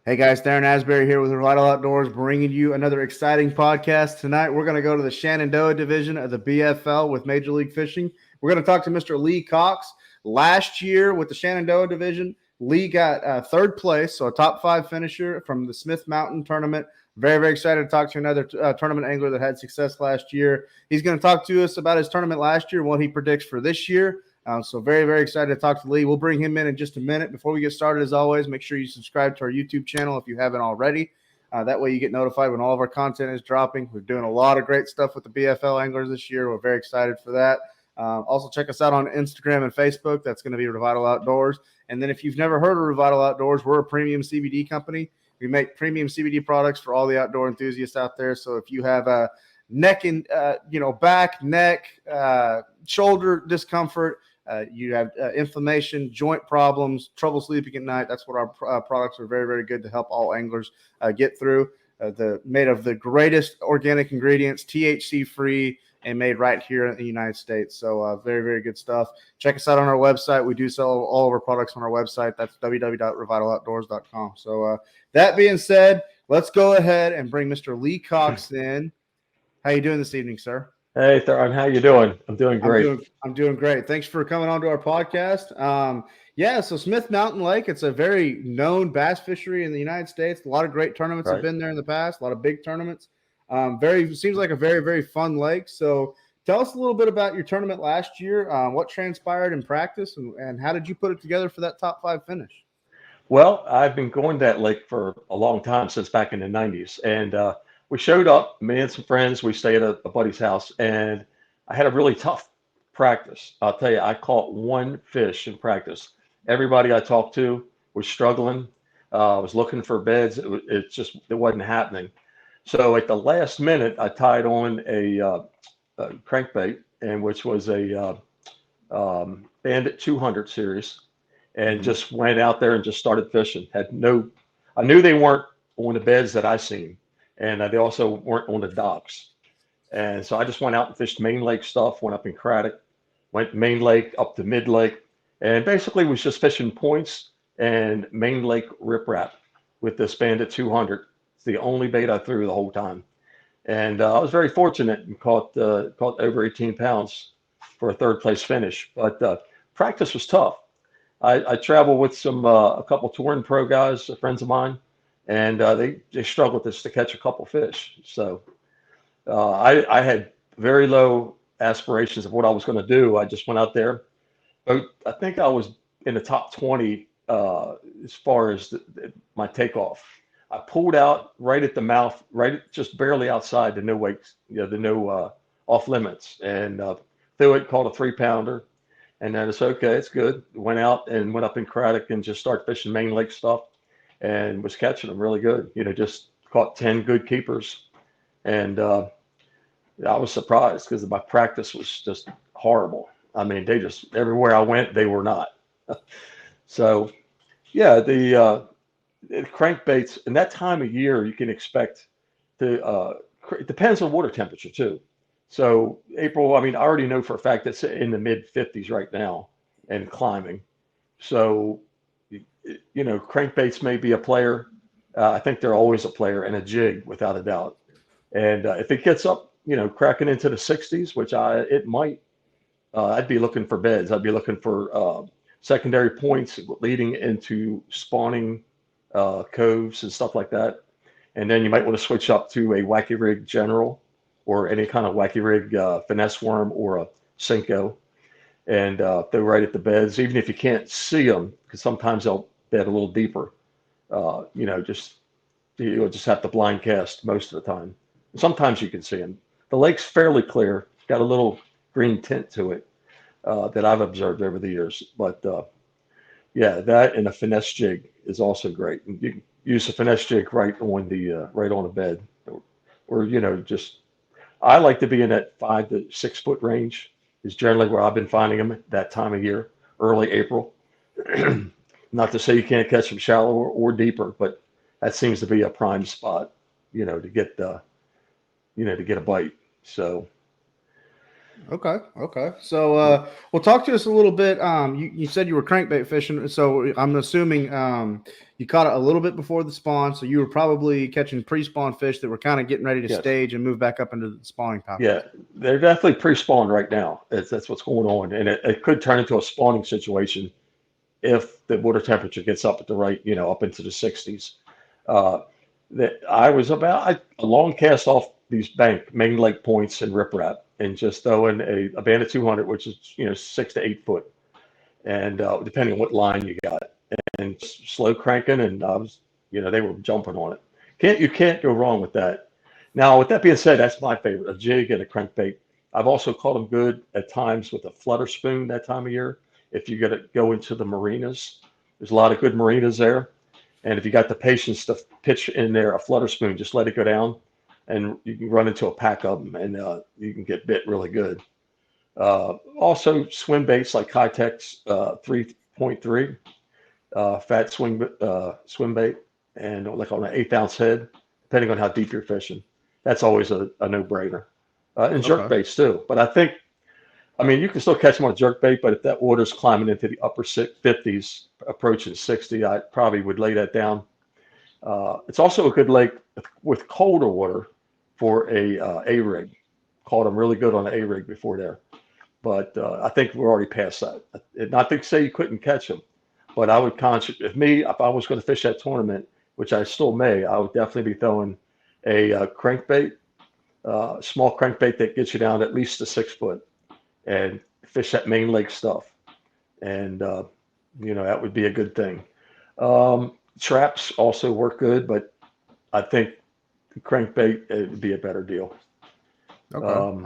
Hey guys, Darren Asbury here with Revital Outdoors, bringing you another exciting podcast. Tonight, we're going to go to the Shenandoah division of the BFL with Major League Fishing. We're going to talk to Mr. Lee Cox. Last year with the Shenandoah division, Lee got third place, so a top 5 finisher from the Smith Mountain tournament. Very, very excited to talk to another tournament angler that had success last year. He's going to talk to us about his tournament last year and what he predicts for this year. So very, very excited to talk to Lee. We'll bring him in just a minute. Before we get started, as always, make sure you subscribe to our YouTube channel if you haven't already. That way you get notified when all of our content is dropping. We're doing a lot of great stuff with the BFL anglers this year. We're very excited for that. Also, check us out on Instagram and Facebook. That's going to be Revital Outdoors. And then if you've never heard of Revital Outdoors, we're a premium CBD company. We make premium CBD products for all the outdoor enthusiasts out there. So if you have a neck and back, neck, shoulder discomfort, you have inflammation, joint problems, trouble sleeping at night. That's what our products are very, very good to help all anglers get through. Made of the greatest organic ingredients, THC free, and made right here in the United States. So very, very good stuff. Check us out on our website. We do sell all of our products on our website. That's www.revitaloutdoors.com. So that being said, let's go ahead and bring Mr. Lee Cox in. How you doing this evening, sir? Hey, Theron, how you doing? I'm doing great. I'm doing great. Thanks for coming on to our podcast. So Smith Mountain Lake, it's a very known bass fishery in the United States. A lot of great tournaments have been there in the past, a lot of big tournaments. Seems like a very, very fun lake. So tell us a little bit about your tournament last year, what transpired in practice, and how did you put it together for that top 5 finish? Well, I've been going to that lake for a long time, since back in the 90s. And we showed up, me and some friends. We stayed at a buddy's house, and I had a really tough practice. I'll tell you, I caught one fish in practice. Everybody I talked to was struggling. Was looking for beds. It wasn't happening. So at the last minute, I tied on a crankbait, and which was a Bandit 200 series, and just went out there and just started fishing. I knew they weren't on the beds that I seen, and they also weren't on the docks. And so I just went out and fished main lake stuff, went up in Craddock, went main lake up to mid lake, and basically was just fishing points and main lake riprap with this Bandit 200. It's the only bait I threw the whole time. And I was very fortunate and caught over 18 pounds for a third place finish. But practice was tough. I traveled with a couple touring pro guys, friends of mine, and they struggled to catch a couple fish. So I had very low aspirations of what I was going to do. I just went out there. I think I was in the top 20 as far as my takeoff. I pulled out right at the mouth, just barely outside the no weight, the no off limits, and threw it, caught a 3-pounder. And then it's okay, it's good. Went out and went up in Craddock and just started fishing main lake stuff, and was catching them really good. Just caught 10 good keepers. And I was surprised because my practice was just horrible. I mean, everywhere I went, they were not. So, yeah, the crankbaits, and that time of year, you can expect it depends on water temperature too. So April, I mean, I already know for a fact it's in the mid 50s right now and climbing. So, crankbaits may be a player. I think they're always a player, and a jig without a doubt. And if it gets up, cracking into the 60s, which it might, I'd be looking for beds. I'd be looking for secondary points leading into spawning coves and stuff like that. And then you might want to switch up to a Wacky Rig General or any kind of Wacky Rig finesse worm or a Cinco, and they're right at the beds, even if you can't see them, because sometimes they'll bed a little deeper. You'll just have to blind cast most of the time. Sometimes you can see them. The lake's fairly clear, got a little green tint to it that I've observed over the years. But that and a finesse jig is also great. And you can use a finesse jig right on the bed, or I like to be in that 5 to 6 foot range. Is generally where I've been finding them at that time of year, early April. Not to say you can't catch them shallower or deeper, but that seems to be a prime spot, to get a bite. So Okay. Okay. So, well, talk to us a little bit. You said you were crankbait fishing, so I'm assuming you caught it a little bit before the spawn. So you were probably catching pre-spawn fish that were kind of getting ready to Yes. stage and move back up into the spawning Yeah, pouches. they're definitely pre-spawned right now. That's what's going on, and it could turn into a spawning situation if the water temperature gets up at the right, up into the 60s. Uh, that I was a long cast off these main lake points and riprap, and just throwing a banded 200, which is 6 to 8 foot, and depending on what line you got, and slow cranking, and I was, they were jumping on it. You can't go wrong with that. Now, with that being said, that's my favorite, a jig and a crankbait. I've also caught them good at times with a flutter spoon that time of year. If you got to go into the marinas, there's a lot of good marinas there. And if you got the patience to pitch in there a flutter spoon, just let it go down, and you can run into a pack of them, and you can get bit really good. Also, swim baits like Kytex 3.3, fat swim bait, and like on an 1/8 ounce head, depending on how deep you're fishing. That's always a no-brainer. And jerk Okay. baits too. But I mean, you can still catch them on jerk bait, but if that water's climbing into the upper 50s, approaching 60, I probably would lay that down. It's also a good lake with colder water for a rig. Caught them really good on an a rig before there, but I think we're already past that. Not to say you couldn't catch them, but I would if I was going to fish that tournament, which I still may, I would definitely be throwing a crankbait, small crankbait that gets you down at least to 6 foot, and fish that main lake stuff, and that would be a good thing. Traps also work good, but I think crankbait would be a better deal. Okay. Um,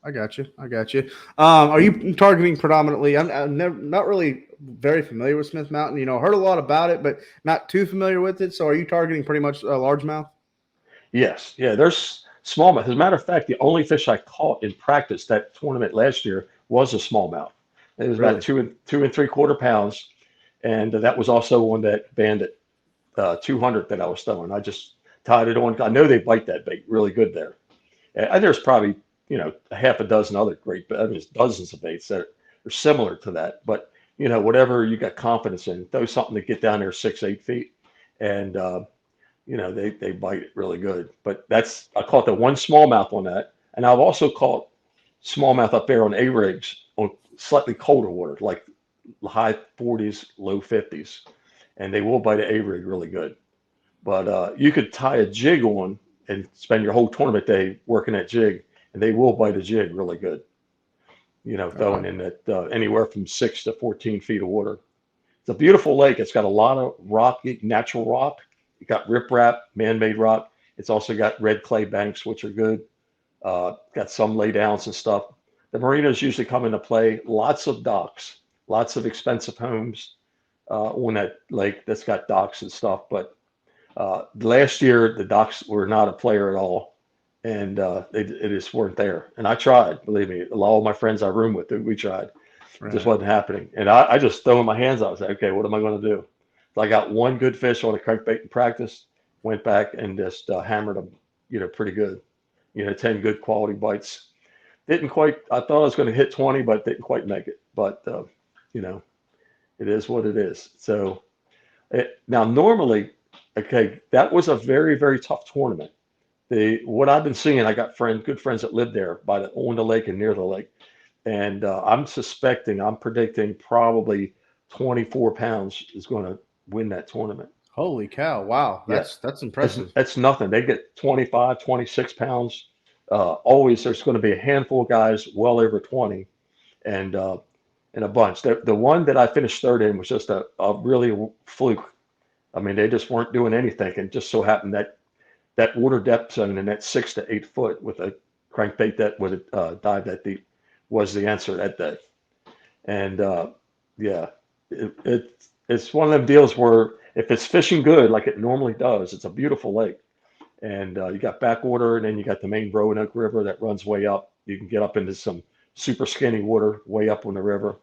I got you. I got you. Are you targeting predominantly? I'm never, not really very familiar with Smith Mountain. Heard a lot about it, but not too familiar with it. So, are you targeting pretty much a largemouth? yes, yeah, there's smallmouth. As a matter of fact, the only fish I caught in practice that tournament last year was a smallmouth. It was about Really? 2 and 3/4 pounds, and that was also on that bandit 200 that I was throwing. I just tied it on. I know they bite that bait really good there. And there's probably, a half a dozen other great, I mean, there's dozens of baits that are similar to that. But, whatever you got confidence in, throw something to get down there 6, 8 feet. And, they bite it really good. But I caught the one smallmouth on that. And I've also caught smallmouth up there on A rigs on slightly colder water, like high 40s, low 50s. And they will bite an A rig really good. But you could tie a jig on and spend your whole tournament day working that jig, and they will bite a jig really good. Okay. Throwing in that anywhere from 6 to 14 feet of water. It's a beautiful lake. It's got a lot of natural rock. You got riprap, man-made rock. It's also got red clay banks, which are good. Got some laydowns and stuff. The marinas usually come into play. Lots of docks, lots of expensive homes on that lake that's got docks and stuff. But last year, the docks were not a player at all, and they just weren't there. And I tried, believe me. A lot of my friends I room with, we tried. It just Right. wasn't happening. And I just threw my hands out. I was like, okay, what am I going to do? So I got one good fish on a crankbait in practice, went back and just hammered them, pretty good. 10 good quality bites. Didn't quite, I thought I was going to hit 20, but didn't quite make it. But, you know, it is what it is. So, now, normally, okay, that was a very, very tough tournament. What I've been seeing, I got good friends that live there on the lake and near the lake, and I'm predicting probably 24 pounds is going to win that tournament. Holy cow! Wow, Yeah, that's that's impressive. that's nothing. They get 25, 26 pounds. Always, there's going to be a handful of guys well over 20, and in a bunch. The one that I finished third in was just a really fluke. I mean, they just weren't doing anything, and just so happened that water depth zone in that 6 to 8 foot with a crankbait that would dive that deep was the answer that day. And yeah, it's one of them deals where if it's fishing good like it normally does, it's a beautiful lake. And you got backwater, and then you got the main Roanoke River that runs way up. You can get up into some super skinny water way up on the river.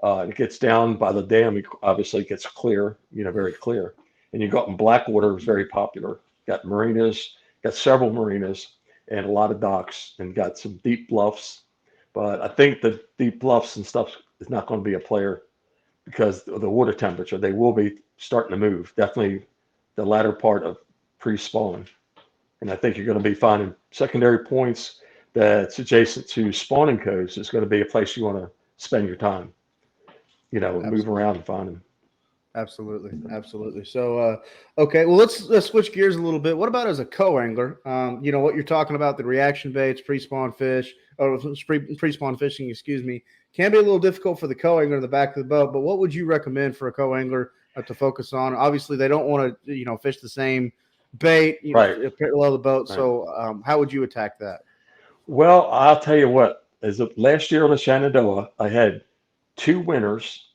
It gets down by the dam. Obviously, it gets clear, very clear. And you go up in Blackwater, is very popular. Got marinas, got several marinas, and a lot of docks, and got some deep bluffs. But I think the deep bluffs and stuff is not going to be a player because of the water temperature. They will be starting to move. Definitely the latter part of pre-spawn. And I think you're going to be finding secondary points that's adjacent to spawning coves is going to be a place you want to spend your time, move Absolutely. around and find them. Absolutely, absolutely. So, okay, well, let's switch gears a little bit. What about as a co-angler? What you're talking about, the reaction baits, pre-spawn fish, or pre-spawn fishing, excuse me, can be a little difficult for the co-angler in the back of the boat. But what would you recommend for a co-angler to focus on? Obviously, they don't want to, fish the same bait, Right, parallel the boat. right. So, how would you attack that? Well, I'll tell you what, as of last year on the Shenandoah, I had two winners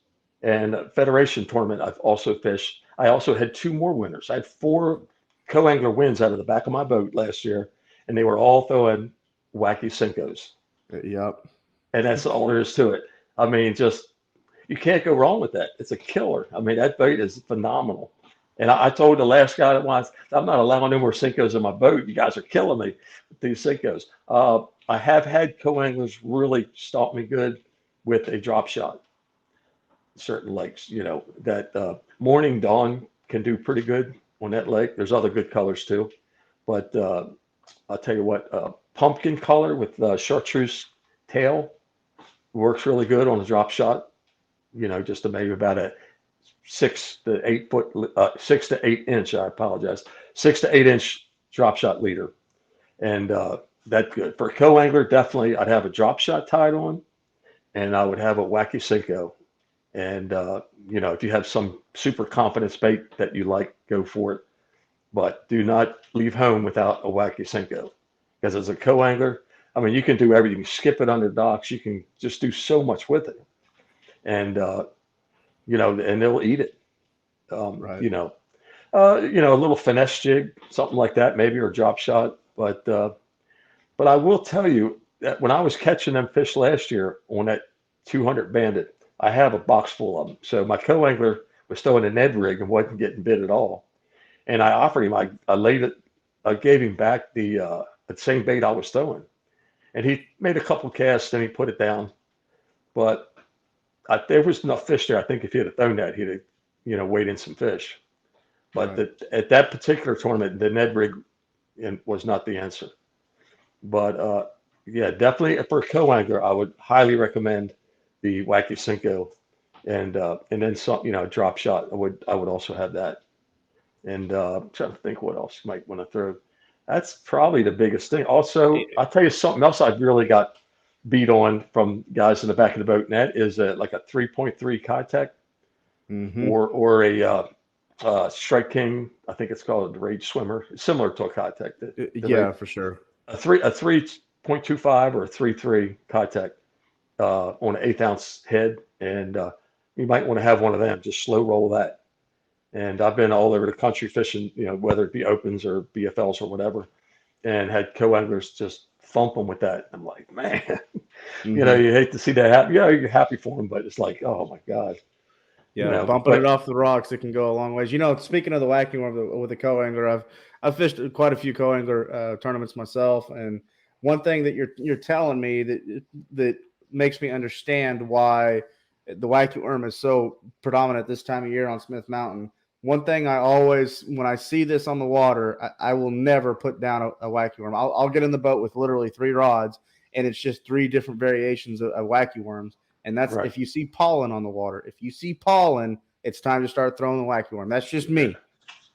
and a federation tournament I've also fished. I also had two more winners. I had four co-angler wins out of the back of my boat last year, and they were all throwing wacky Cincos. Yep. And that's all there is to it. I mean, just you can't go wrong with that. It's a killer. I mean, that bait is phenomenal. And I told the last guy that once, I'm not allowing no more Cincos in my boat. You guys are killing me with these Cincos. I have had co-anglers really stalk me good with a drop shot. Certain lakes, that morning dawn can do pretty good on that lake. There's other good colors too. But I'll tell you what, pumpkin color with chartreuse tail works really good on a drop shot. Just to maybe about a 6 to 8 foot, 6 to 8 inch. I apologize, 6 to 8 inch drop shot leader, and that's good for a co-angler. Definitely, I'd have a drop shot tied on, and I would have a wacky Cinco. And if you have some super confidence bait that you like, go for it. But do not leave home without a wacky Cinco, because as a co-angler, I mean, you can do everything. You can skip it under docks. You can just do so much with it, and and they'll eat it. Right. A little finesse jig, something like that, maybe, or drop shot. But I will tell you that when I was catching them fish last year on that 200 Bandit, I have a box full of them. So my co-angler was throwing a Ned rig and wasn't getting bit at all. And I offered him, I laid it, I gave him back the same bait I was throwing. And he made a couple casts and he put it down. But there was enough fish there. I think if he had thrown that, he'd have, weighed in some fish. But Right. at that particular tournament, the Ned rig was not the answer. But yeah, definitely for a co-angler, I would highly recommend the Wacky Cinco, and then some, drop shot. I would also have that. And I'm trying to think what else you might want to throw. That's probably the biggest thing. Also, I'll tell you something else I've really got beat on from guys in the back of the boat, and that is like a 3.3 contact Mm-hmm. or a Strike King. I think it's called the Rage Swimmer, similar to a contact. Yeah, for sure. A 3.25 or a 3.3 contact on an 1/8 ounce head, and you might want to have one of them. Just slow roll that. And I've been all over the country fishing, whether it be opens or BFLs or whatever, and had co-anglers just thump them with that. I'm like, man, Mm-hmm. you hate to see that happen. You're happy for them, but it's like, oh my God, Yeah, bumping it But off the rocks, it can go a long ways. Speaking of the Wacky Worm with the co-angler, I've fished quite a few co-angler tournaments myself, and one thing that you're telling me that makes me understand why the Wacky Worm is so predominant this time of year on Smith Mountain. One thing I always, when I see this on the water, I will never put down a Wacky Worm. I'll get in the boat with literally 3 rods, and it's just 3 different variations of Wacky Worms. And that's right, if you see pollen on the water. If you see pollen, it's time to start throwing the Wacky Worm. That's just yeah, me.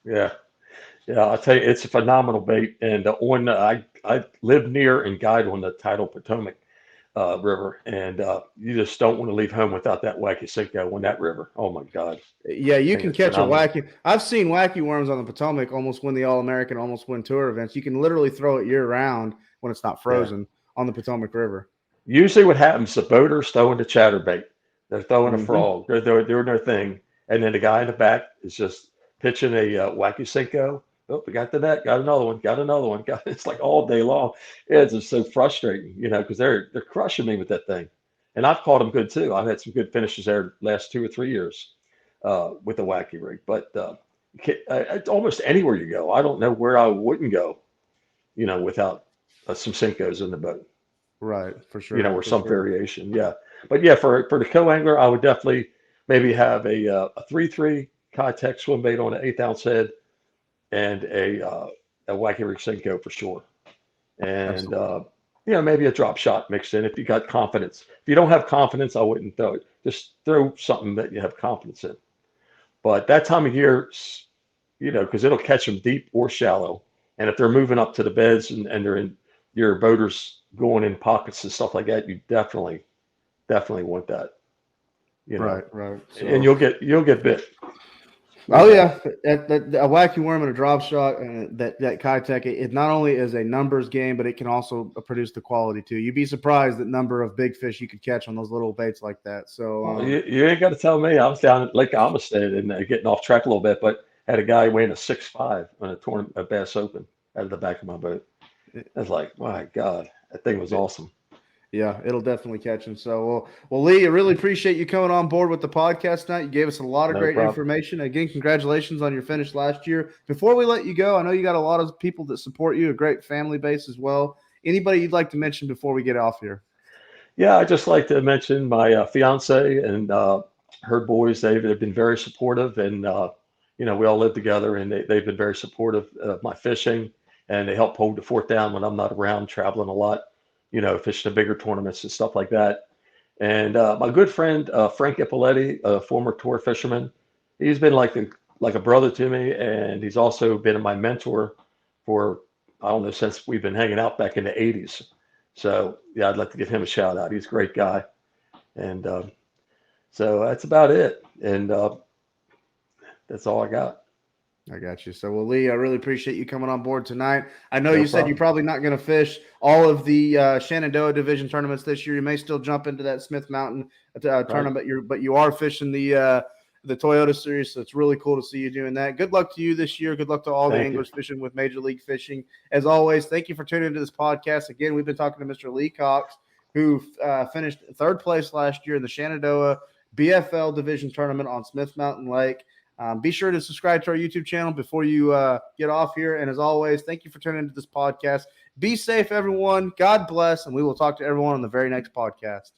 yeah, yeah. I'll tell you, it's a phenomenal bait. And I live near and guide on the tidal Potomac river, and you just don't want to leave home without that Wacky Cinco on that river. Oh my God, Yeah, you thing can is catch a phenomenal. Wacky. I've seen Wacky Worms on the Potomac almost win the All American, almost win tour events. You can literally throw it year round when it's not Yeah. frozen on the Potomac River. Usually, what happens, the boaters throwing the chatterbait, they're throwing a Mm-hmm. frog, they're doing their thing, and then the guy in the back is just pitching a Wacky Cinco. Oh, we got the net, got another one, got another one. It's like all day long. It's just so frustrating, because they're crushing me with that thing. And I've caught them good too. I've had some good finishes there last 2 or 3 years with the Wacky rig. But it's almost anywhere you go. I don't know where I wouldn't go, without some Cincos in the boat. Right, for sure. Or For some sure. variation. Yeah. But yeah, for the co-angler, I would definitely maybe have a 3-3 Kitech swim bait on an 1/8 ounce head and a Wacky Worm for sure. And, Absolutely. maybe a drop shot mixed in if you got confidence. If you don't have confidence, I wouldn't throw it. Just throw something that you have confidence in. But that time of year, because it'll catch them deep or shallow. And if they're moving up to the beds and they're in your boaters going in pockets and stuff like that, you definitely want that, Right, right. and So, you'll get bit real oh bad. yeah, a wacky worm and a drop shot, and that Kitech, it not only is a numbers game, but it can also produce the quality too. You'd be surprised the number of big fish you could catch on those little baits like that. So, Well, you ain't got to tell me. I was down at Lake Amistad and getting off track a little bit, but had a guy weighing a 6'5" on a tournament, a Bass Open, out of the back of my boat. I was like, my God, that thing was awesome. yeah, it'll definitely catch him. So, well, Lee, I really appreciate you coming on board with the podcast tonight. You gave us a lot of No great problem. information. Again, congratulations on your finish last year. Before we let you go, I know you got a lot of people that support you, a great family base as well. Anybody you'd like to mention before we get off here? Yeah, I just like to mention my fiance and her boys. They've been very supportive, and we all live together, and they've been very supportive of my fishing, and they help hold the fort down when I'm not around, traveling a lot, fishing the bigger tournaments and stuff like that. And my good friend Frank Ippoletti, a former tour fisherman, he's been like a brother to me, and he's also been my mentor for I don't know since we've been hanging out back in the '80s. So yeah, I'd like to give him a shout out. He's a great guy, and so that's about it. And that's all I got. I got you. So, well, Lee, I really appreciate you coming on board tonight. I know No you said you're problem. probably not going to fish all of the Shenandoah division tournaments this year. You may still jump into that Smith Mountain Right. tournament, but you are fishing the Toyota Series, so it's really cool to see you doing that. Good luck to you this year. Good luck to all the Thank you. anglers fishing with Major League Fishing. As always, thank you for tuning into this podcast. Again, we've been talking to Mr. Lee Cox, who finished third place last year in the Shenandoah BFL division tournament on Smith Mountain Lake. Be sure to subscribe to our YouTube channel before you get off here. And as always, thank you for tuning into this podcast. Be safe, everyone. God bless, and we will talk to everyone on the very next podcast.